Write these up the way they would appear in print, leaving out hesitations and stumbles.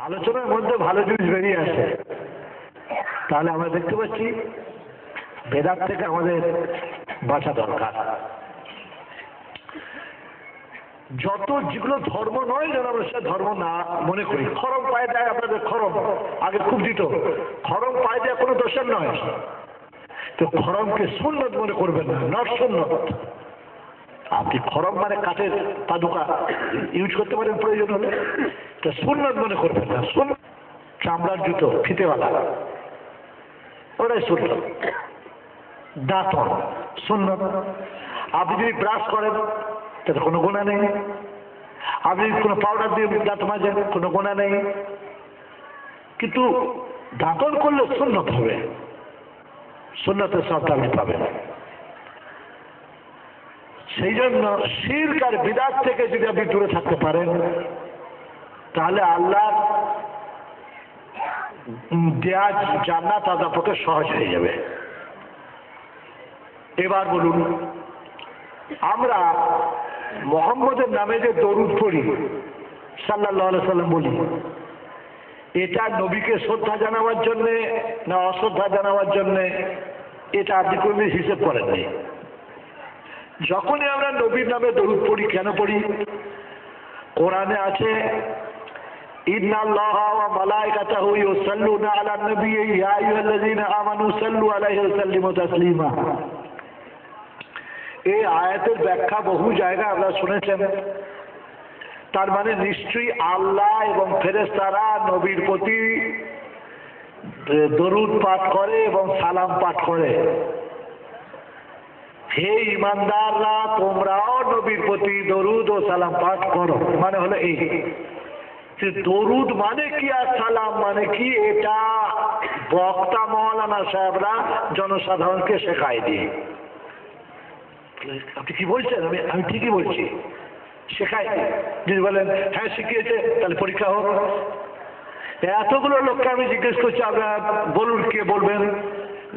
আলোচনার মধ্যে ভালো জিনিস বেরিয়ে আসে। তাহলে আমরা দেখতে পাচ্ছি বেদাত থেকে আমাদের বাঁচা দরকার। যত যেগুলো ধর্ম নয় যেন আমরা সে ধর্ম না মনে করি। খরম পায়ে দেয় আপনাদের খরম আগে খুব দিত, খরম পায়ে দেওয়া কোনো দোষের নয়, তো খরমকে সুন্নত মনে করবেন না, নট সুন্নত। আপনি খরম মানে কাঠের পাদুকা ইউজ করতে পারেন প্রয়োজন হলে, তো সুন্নত মনে করবেন না। সুন্নত চামড়ার জুতো ফিতেওয়ালা ওটাই সুন্নত। দাঁতন সুন্নত। আপনি যদি ব্রাশ করেন তাতে কোনো গুণা নেই, আপনি যদি কোনো পাউডার দিয়ে দাঁত মাজেন কোনো গুণা নেই, কিন্তু দাঁতন করলে সুন্নত হবে, সুন্নতের সবটা আপনি পাবেন। সেই জন্য শিরক আর বিদআত থেকে যদি আপনি দূরে থাকতে পারেন তাহলে আল্লাহ দেয়া জান্নাত আপনার পক্ষে সহজ হয়ে যাবে। এবার বলুন, আমরা মুহাম্মদের নামে যে দরুদ পড়ি সাল্লাল্লাহু আলাইহি সাল্লাম বলি, এটা নবীকে শ্রদ্ধা জানাবার জন্যে না অশ্রদ্ধা জানাবার জন্যে, এটা আপনি কোনদিন হিসেব করেননি। যখনই আমরা নবীর নামে দরুদ পড়ি, কেন পড়ি? কোরআনে আছে ইন্নাল্লাহা ওয়া মালাইকাতাহু ইউসাল্লুনা আলান নবী ইয়া আইয়ুহাল্লাযীনা আমানু সাল্লু আলাইহি ওয়া সাল্লিমু তাসলিমা। এই আয়াতের ব্যাখ্যা বহু জায়গায় আপনারা শুনেছেন। তার মানে নিশ্চয়ই আল্লাহ এবং ফেরেশতারা নবীর প্রতি দরুদ পাঠ করে এবং সালাম পাঠ করে। হে ইমানদাররা, তোমরাও নবীর প্রতি দরুদ ও সালাম পাঠ করো। মানে হলো এই যে দরুদ মানে কি আর সালাম মানে কি, এটা বক্তা মাওলানা সাহেবরা জনসাধারণকে শেখায় দিয়ে। আপনি কি বলছেন? আমি ঠিকই বলছি, শেখায়। যদি বলেন হ্যাঁ শিখিয়েছে তাহলে পরীক্ষা হোক। এতগুলো লোককে আমি জিজ্ঞেস করছি, আপনারা বলুন কে বলবেন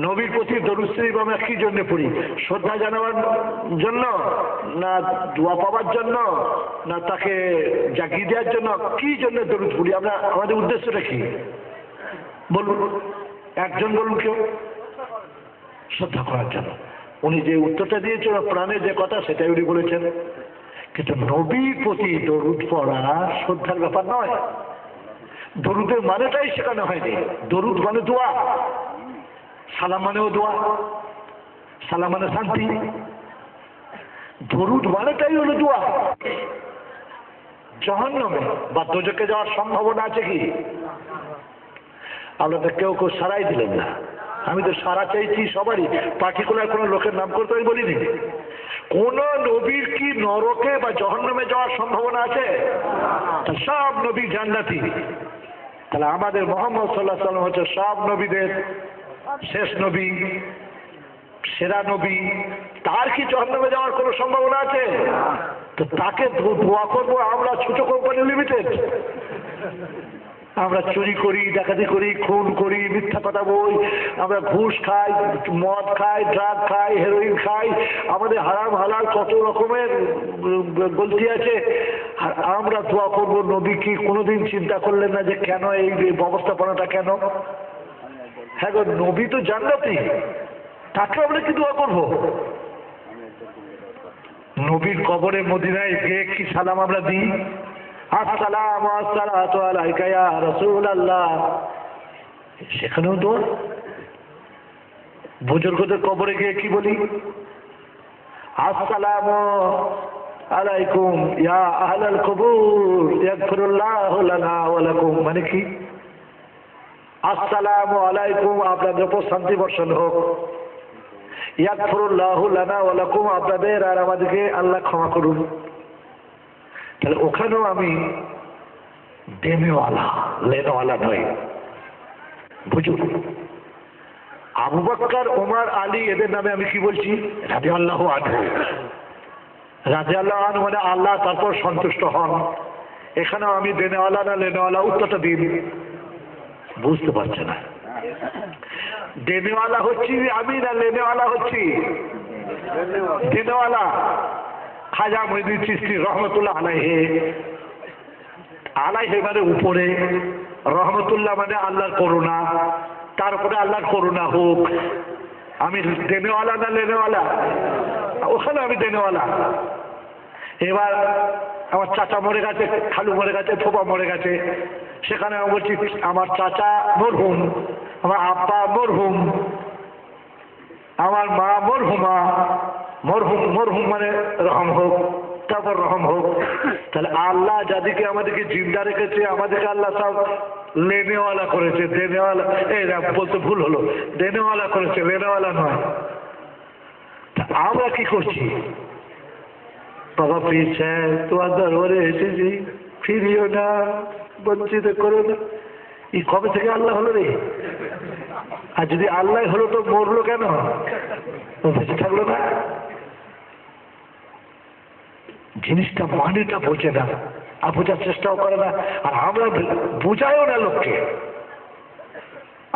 নবীর প্রতি দরুদ শরীফ আমরা কি জন্য পড়ি? শ্রদ্ধা জানাবার জন্য, না দোয়া পাওয়ার জন্য, না তাকে জাগিয়ে দেওয়ার জন্য? কি জন্য দরুদ পড়ি আমরা? আমাদের উদ্দেশ্যটা কি বলুন, একজন বলুন কেউ। শ্রদ্ধা করার জন্য। উনি যে উত্তরটা দিয়েছেন প্রাণে যে কথা সেটাই উনি বলেছেন। কিন্তু নবীর প্রতি দরুদ পড়া শ্রদ্ধার ব্যাপার নয়। দরুদের মানেটাই শেখানো হয়নি। দরুদ মানে দোয়া, সালাম মানেও দোয়া, সালাম মানে শান্তি। দরুদ মানেটাই হলো দোয়া। জাহান্নামে বা দোজখে যাওয়ার সম্ভাবনা আছে কি? আপনাদের কেউ কেউ সারাই দিলেন না। আমি তো সারা চাইছি সবারই, পার্টিকুলার কোনো লোকের নাম করতে আমি বলিনি। কোন নবীর কি নরকে বা জাহান্নামে যাওয়ার সম্ভাবনা আছে? সব নবী জান্নাতি। তাহলে আমাদের মুহাম্মদ সাল্লাল্লাহু আলাইহি ওয়াসাল্লাম হচ্ছে সব নবীদের শেষ নবী, সেরা নবী। তার কি জাহান্নামে যাওয়ার কোনো সম্ভাবনা আছে? তো তাকে দোয়া করবো আমরা ছোট কোম্পানি লিমিটেড? আমরা চুরি করি, ডাকাতি করি, খুন করি, মিথ্যা কথা বই, আমরা ঘুষ খাই, মদ খাই, ড্রাগ খাই, হেরোইন খাই, আমাদের হারাম হালাল কত রকমের গলতি আছে। আর আমরা দোয়া করবো নবী কি কোনোদিন চিন্তা করলেন না যে কেন এই ব্যবস্থাপনাটা কেন? হ্যাঁ গো, নবী তো জান্নাতি, তাকে আমরা কি দোয়া করবো? নবীর কবরে মদিনায় গিয়ে কি সালাম আমরা দিই? আসসালামু আসসালাতু আলাইকা ইয়া রাসূলুল্লাহ। সেখানেও দোয়া। বুজুর্গদের কবরে গিয়ে কি বলি? আসসালামু আলাইকুম ইয়া আহলাল কবুর ইয়াগফিরুল্লাহু লানা ওয়া লাকুম। মানে কি? আসসালামু আলাইকুম, আপনাদের উপর শান্তি বর্ষণ হোক। ইয়াগফিরুল্লাহু লানা ওয়া লাকুম, আপনাদের আর আমাদেরকে আল্লাহ ক্ষমা করুন। তাহলে ওখানেও আমি দেনেওয়ালা লেনেওয়ালা নই। বুঝুন, আবু বকর, ওমর, আলী এদের নামে আমি কি বলছি? রাদিয়াল্লাহু আনহু। রাদিয়াল্লাহু আনহু মানে আল্লাহ তারপর সন্তুষ্ট হন। এখানেও আমি দেনেওয়ালা না লেনেওয়ালা? উত্তরটা দিন। বুঝতে পারছে না। দেনেওয়ালা হচ্ছি আমি না লেনেওয়ালা হচ্ছি? দেনেওয়ালা। খাজা মঈনুদ্দিন চিশতি রহমতুল্লাহ আলাইহি আলাইহি মানে উপরে, রহমতুল্লাহ মানে আল্লাহর করুণা, তারপরে আল্লাহর করুণা হোক। আমি দেনেওয়ালা না লেনেওয়ালা? ওখানে আমি দেনেওয়ালা। এবার আমার চাচা মরে গেছে, খালু মরে গেছে, ফোপা মরে গেছে, সেখানে আমি বলছি আমার চাচা মরহুম, আমার আব্বা মরহুম, আমার মা মরহুমা। মরহুম মরহুম মানে রহম হোক, তারপর রহম হোক। তাহলে আল্লাহ যাদেরকে আমাদেরকে জিন্দা রেখেছে, আমাদেরকে আল্লাহ সব লেনেওয়ালা করেছে, দেনেওয়ালা এই বলতে ভুল হলো, দেনেওয়ালা করেছে, লেনেওয়ালা নয়। তা আমরা কি করছি? বাবা পীর সাহেব তোমার দরবারে এসেছি, ফিরিও না, বঞ্চিত করো না। এই কবে থেকে আল্লাহ হলো রে? আর যদি আল্লাহ হলো তো মরলো কেন? বেঁচে থাকলো না। জিনিসটা মানেটা বোঝে না, আর বোঝার চেষ্টাও করে না, আর আমরা বোঝাইও না লোককে।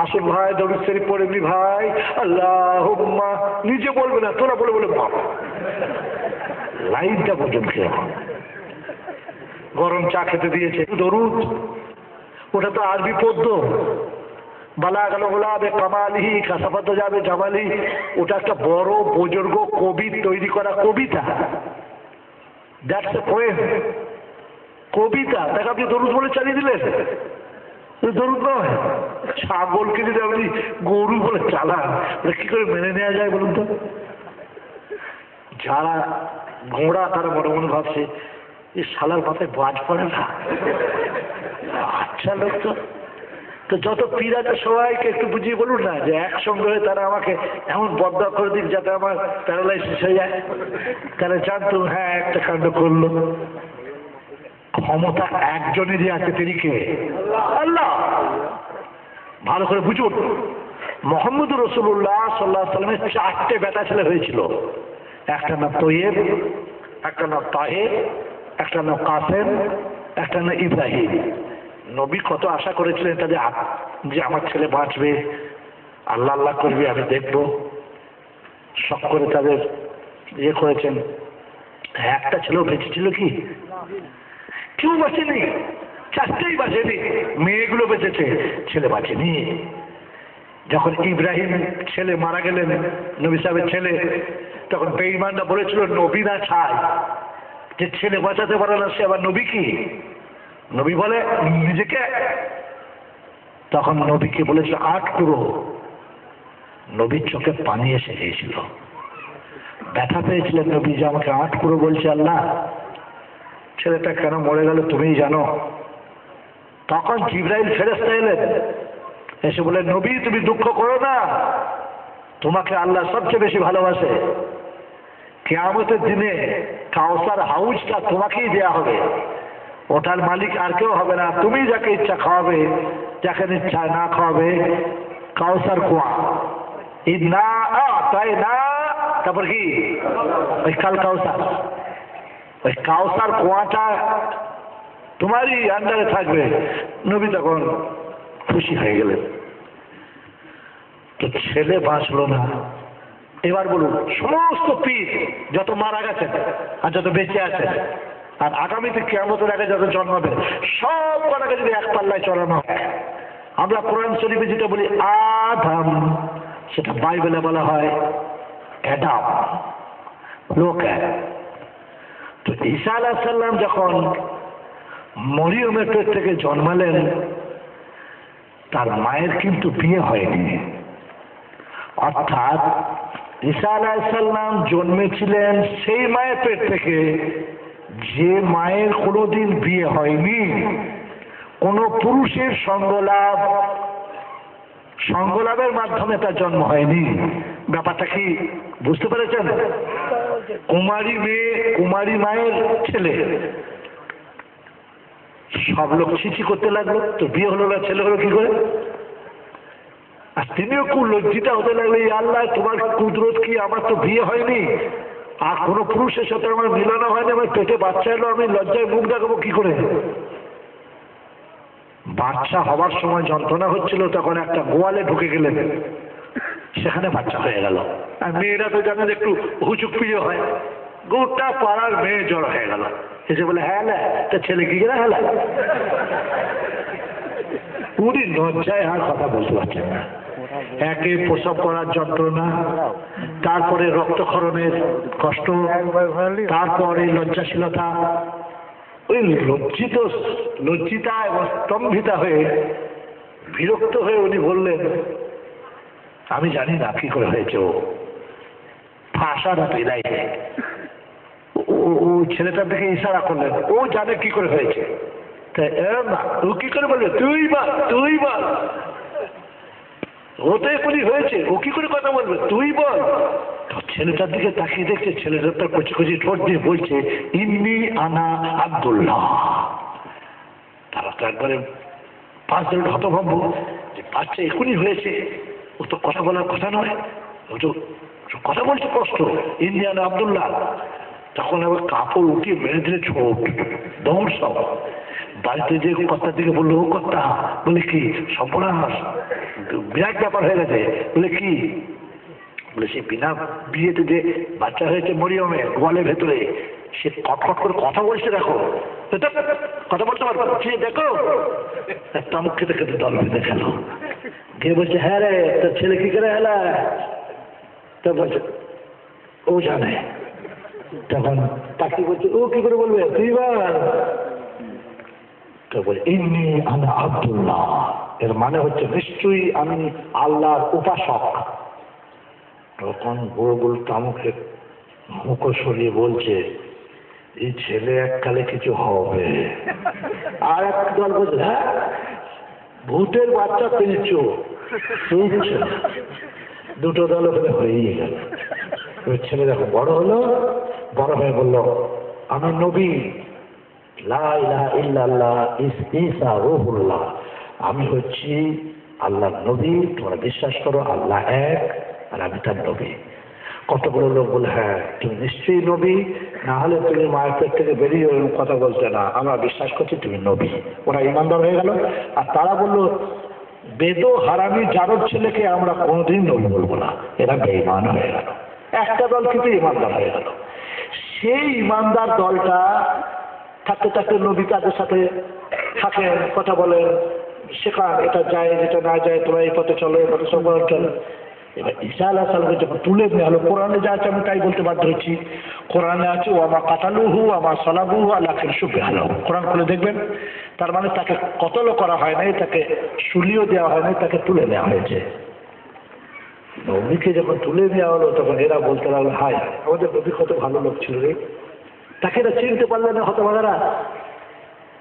আসুন ভাই দরুদ শরীফ পড়ে নি ভাই, আল্লাহুম্মা, নিজে বলবে না, তোরা বলে বলে বাবা লাইনটা বোঝেন কিরকম। গরম চা খেতে দিয়েছে, দরুদ, ওটা তো আরবি পদ্য। বালাগাল গোলাবে কামালিহি কাসাফাত যাবে জামালি, ওটা একটা বড় বুজুর্গ কবি তৈরি করা কবিতা। দ্যাটস এ পোয়েম, কবিতা। তাকে আপনি দরুদ বলে চালিয়ে দিলেন, দরুদ নয়। ছাগলকে যদি আপনি গরু বলে চালান, কি করে মেনে নেওয়া যায় বলুন তো? যারা ঘোড়া তারা মনে মনে ভাবছে এই শালার মাথায় বাজ পড়ে না, আচ্ছা লোক তো। তো যত পীর আছে সবাইকে একটু বুঝিয়ে বলুন না যে একসঙ্গে হয়ে তারা আমাকে এমন বদয়া করে দিক যাতে আমার প্যারালাইসিস হয়ে যায়। তাহলে জানতো হ্যাঁ একটা কাণ্ড করলো। ক্ষমতা একজনেরই আছে, তিনি কে? আল্লাহ। ভালো করে বুঝুন, মুহাম্মদ রাসূলুল্লাহ সাল্লাল্লাহু আলাইহি ওয়াসাল্লামের 4টে বেটা ছেলে হয়েছিল। একটা নাম তৈয়ব, একটা নাম তাহের, একটা নাম কাসেম, একটা নাম ইব্রাহিম। নবী কত আশা করেছিলেন তাদের যে আমার ছেলে বাঁচবে, আল্লাহ আল্লাহ করবে, আমি দেখব। শখ করে তাদের ইয়ে করেছেন। একটা ছেলেও বেঁচেছিল কি? কেউ বাঁচেনি, 4টেই বাঁচেনি। মেয়েগুলো বেঁচেছে, ছেলে বাঁচেনি। যখন ইব্রাহিম ছেলে মারা গেলেন, নবী সাহেবের ছেলে, তখন বেঈমানরা বলেছিল নবী না ছাই, যে ছেলে বাঁচাতে পারে না সে আবার নবী কি? নবী বলে নিজেকে। তখন নবীকে বলেছিল 8 কুড়ো। নবীর চোখে পানি এসে গিয়েছিল, ব্যথা পেয়েছিলেন নবী যে আমাকে 8 কুড়ো বলছে আল্লাহ, ছেলেটা কেন মরে গেল তুমিই জানো। তখন জিবরাইল ফেরেশতা এলেন, এসে বলে নবী তুমি দুঃখ করো না, তোমাকে আল্লাহ সবচেয়ে বেশি ভালোবাসে। কিয়ামতের দিনে কাউসার হাউজটা তোমাকেই দেয়া হবে, ওটার মালিক আর কেউ হবে না, তুমি যাকে ইচ্ছা খাওয়াবে, যাকে ইচ্ছা না খাওয়াবে। কাউসার কুয়া ইন্না তাই না, তারপর কি ওই কাল কাউসার, ওই কাউসার কুয়াটা তোমারই আন্ডারে থাকবে। নবী তখন খুশি হয়ে গেলেন। তো ছেলে বাঁচলো না। এবার বলুন, সমস্ত পীর যত মারা গেছেন আর যত বেঁচে আছেন আর আগামীতে কিয়ামতের আগে যত জন্মাবে, সব কটাকে যদি এক পাল্লায় চড়ানো হয়, আমরা কোরআন শরীফে যেটা বলি আদম, সেটা বাইবেলে বলা হয় অ্যাডাম, লোক এক। তো ঈসা আলাইহিস সালাম যখন মরিয়মের পেট থেকে জন্মালেন, তার মায়ের কিন্তু বিয়ে হয়নি। অর্থাৎ ঈসা আলাইহিস সালাম জন্মেছিলেন সেই মায়ের পেট থেকে যে মায়ের কোনোদিন বিয়ে হয়নি। কোনো পুরুষের সঙ্গলাভের মাধ্যমে তার জন্ম হয়নি। ব্যাপারটা কি বুঝতে পেরেছেন? কুমারী মেয়ে, কুমারী মায়ের ছেলে, সব লোক ছিছি করতে লাগলো, তো বিয়ে হলো না, ছেলে হলো কি করে? আর তিনিও খুব লজ্জিতা হতে লাগলো, আল্লাহ তোমার কুদরত কি, আমার তো বিয়ে হয়নি, আর কোনো পুরুষের সাথে আমার মিলন হয়নি, আমার পেটে বাচ্চা এলো, আমি লজ্জায় মুখ দেখাবো কি করে? বাচ্চা হবার সময় যন্ত্রণা হচ্ছিল, তখন একটা গোয়ালে ঢুকে গেলেন, সেখানে বাচ্চা হয়ে গেল। আর মেয়েরা তো জানেন একটু হুচুক প্রিয় হয়, গোটা পাড়ার মেয়ে জড় হয়ে গেল, এসে বলে হ্যাঁ তা ছেলে কি গেলে হ্যাঁ। লজ্জায় আর কথা বলতে পারছেন না। একে প্রসব করার যন্ত্রণা, তারপরে রক্তক্ষরণের কষ্ট, তারপরে লজ্জাশীলতা, ওই লজ্জিতা এবং স্তম্ভিতা হয়ে বিরক্ত হয়ে উনি বললেন, আমি জানি না কি করে হয়েছে, ও ভাষাটা পেলাই। ও ছেলেটার দিকে ইশারা করলেন, ও জানে কি করে হয়েছে। তাই না, ও কি করে বলবে, তুই বল, ও তো এখনই হয়েছে, ও কি করে কথা বলবে, তুই বল। ছেলেটার দিকে তাকিয়ে দেখছে, ছেলেটা তার কচি কচি ঠোঁট দিয়ে বলছে, ইন্নি আনা আব্দুল্লাহ। তারা তো একবারে 5 জন হতভম্ব যে বাচ্চা এখনই হয়েছে, ও তো কথা বলার কথা নয়, ও তো কথা বলছে কষ্ট, ইন্নি আনা আব্দুল্লাহ। তখন আবার কাপড় উঠিয়ে মেরে দিলে ছোট দৌড় সব। বাড়িতে যে কর্তার দিকে বললো, ও কর্তা, বলে কি সর্বনাশ, বিরাট ব্যাপার হয়ে গেছে। বলে কি, বলে সে বিনা বিয়েতে যে বাচ্চা হয়েছে মরিয়মের গোয়ালের ভেতরে, সে কটকট করে কথা বলছে, দেখো কথা বলতে পারবো, সে দেখো তামুক খেতে খেতে দল বেঁধে গেল। কে বলছে, হ্যাঁ রে তোর ছেলে কি করে হেলা, তো বলছে ও জানে। তখন তাকে বলছে, ও কি করে বলবে, তুই বল। তো বলে, ইন্নি আনা আব্দুল্লাহ, এর মানে হচ্ছে নিশ্চয়ই আমি আল্লাহর উপাসক। তখন বুড়ো তামুকে মুখ সরিয়ে বলছে, এই ছেলে এককালে কিছু হবে। আর এক দল বলছে, হ্যাঁ ভূতের বাচ্চা পেয়েছ। দুটো দল ওখানে হয়েই গেল। ছেলে দেখো বড় হলো, বড় হয়ে বলল, আমি নবী, লা ইলাহা ইল্লাল্লাহ ঈসা রূহুল্লাহ, আমি হচ্ছি আল্লাহর নবী, তোমরা বিশ্বাস করো আল্লাহ এক আর আমি তার নবী। কতগুলো লোক বলে, হ্যাঁ তুমি নিশ্চয়ই নবী, না হলে তুমি মায়ের পেট থেকে বেরিয়ে ওরকম কথা বলছে না, আমরা বিশ্বাস করছি তুমি নবী। ওরা ইমানদার হয়ে গেল। আর তারা বললো, বেদ হারামি জারদ ছেলেকে আমরা কোনোদিন নবী বলবো না, এরা বেঈমান হয়ে গেল। একটা দল কিন্তু ইমানদার হয়ে গেল। সেই ইমানদার দলটা থাকতে থাকতে নবী তাদের সাথে থাকে, কথা বলেন, শেখান, এটা যায় যেটা না যায়, তোমরা এই পথে চলো, এই পথে সব চলো। এবার ঈসা আলাইহিস সালামকে যখন তুলে নেওয়া হলো, কোরআনে যা আছে আমি তাই বলতে বাধ্য হচ্ছি। কোরআনে আছে ওয়ামা কাতালুহু ওয়ামা সালাবুহু ওয়ালাকিন শুবিহা লাহুম, কোরআন খুলে দেখবেন। তার মানে তাকে কতলও করা হয় নাই, তাকে শুলিও দেওয়া হয় নাই, তাকে তুলে নেওয়া হয়েছে। নবীকে যখন তুলে নেওয়া হলো, তখন এরা বলতে লাগলো, হায় আমাদের নবী কত ভালো লোক ছিল রে, তাকে এরা চিনতে পারলেন না, হতভাগারা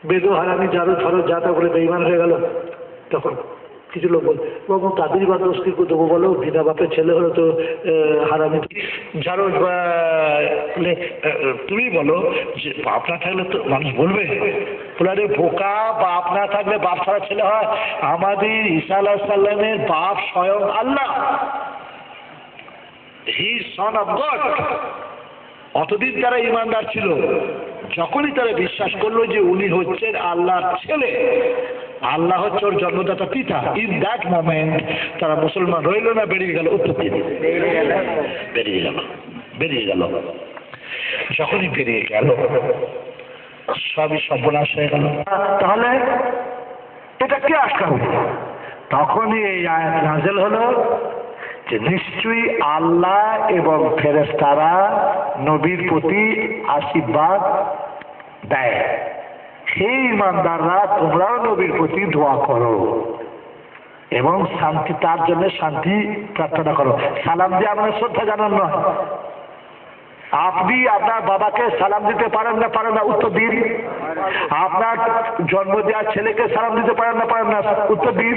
বেদ হারামি জারো ধরো যা তা করে বেঈমান হয়ে গেল। তখন কিছু লোক বল, বাবু তাদেরই বা দোষ কি দেবো বলো, বিনা বাপের ছেলে হলো তো হারামি যারো, তুমি বলো যে বাপ না থাকলে তো মানুষ বলবে, বলে বোকা, বাপ না থাকলে বাপ ছাড়া ছেলে হয়? আমাদের ঈসা আলাইহিস সালামের বাপ স্বয়ং আল্লাহ, হি সন অফ গড। অতদিন তারা ইমানদার ছিল, যখনই তারা বিশ্বাস করলো যে উনি হচ্ছেন আল্লাহর ছেলে, আল্লাহ হচ্ছে ওর জন্মদাতা পিতা, ইন দ্যাট মোমেন্ট তারা মুসলমান রইল না বেরিয়ে গেল, উত্তর দিকে বেরিয়ে গেল। যখনই বেরিয়ে গেল সবই সর্বনাশ হয়ে গেল। তাহলে এটা কে আটকাবে? তখনই এই আয়াত নাযিল হলো যে নিশ্চয়ই আল্লাহ এবং ফেরেশতারা নবীর প্রতি আশীর্বাদ দেয়, সেই ইমানদাররা তোমরাও নবীর প্রতি দোয়া করো এবং শান্তি, তার জন্য শান্তি প্রার্থনা করো। সালাম দিয়ে আপনার শ্রদ্ধা জানান নয়। আপনি আপনার বাবাকে সালাম দিতে পারেন না, উত্তর দিন। আপনার জন্ম দেওয়া ছেলেকে সালাম দিতে পারেন না, উত্তর দিন।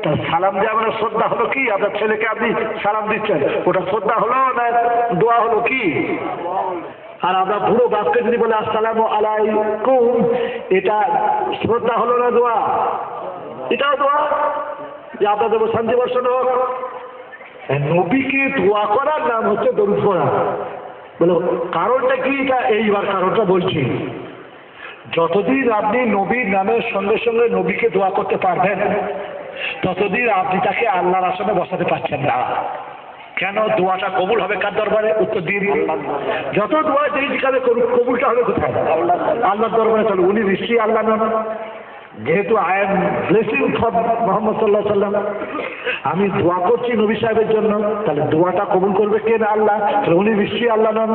তা সালাম দিয়ে আপনার শ্রদ্ধা হলো কি? আপনার ছেলেকে আপনি সালাম দিচ্ছেন, ওটা শ্রদ্ধা হলো না দোয়া হলো কি? আর আমরা পুরো বাপকে যদি বলে আসসালামু আলাইকুম, এটা শ্রদ্ধা হলো না দোয়া? এটাও দোয়া, যে আপনাদের শান্তি বর্ষণ হোক। নবীকে দোয়া করার নাম হচ্ছে দরুদ পড়া। বলো কারণটা কি? এটা এইবার কারণটা বলছি। যতদিন আপনি নবীর নামের সঙ্গে সঙ্গে নবীকে দোয়া করতে পারবেন, ততদিন আপনি তাকে আল্লাহর আসনে বসাতে পারছেন না। কেন? দোয়াটা কবুল হবে কার দরবারে? উত্তর দিন। যত দোয়া যেই যেখানে করুক, কবুলটা হবে কোথায়? আল্লাহর দরবারে। চলো, উনি নিশ্চয়ই আল্লাহ নন। যেহেতু I am blessing for Mohammad সাল্লাহ সাল্লাম, আমি দোয়া করছি নবী সাহেবের জন্য, তাহলে দোয়াটা কবুল করবে কে? আল্লাহ। তাহলে উনি নিশ্চয়ই আল্লাহ নন?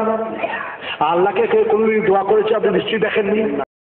আল্লাহকে কেউ কোনোদিন দোয়া করেছে আপনি নিশ্চয়ই দেখেননি?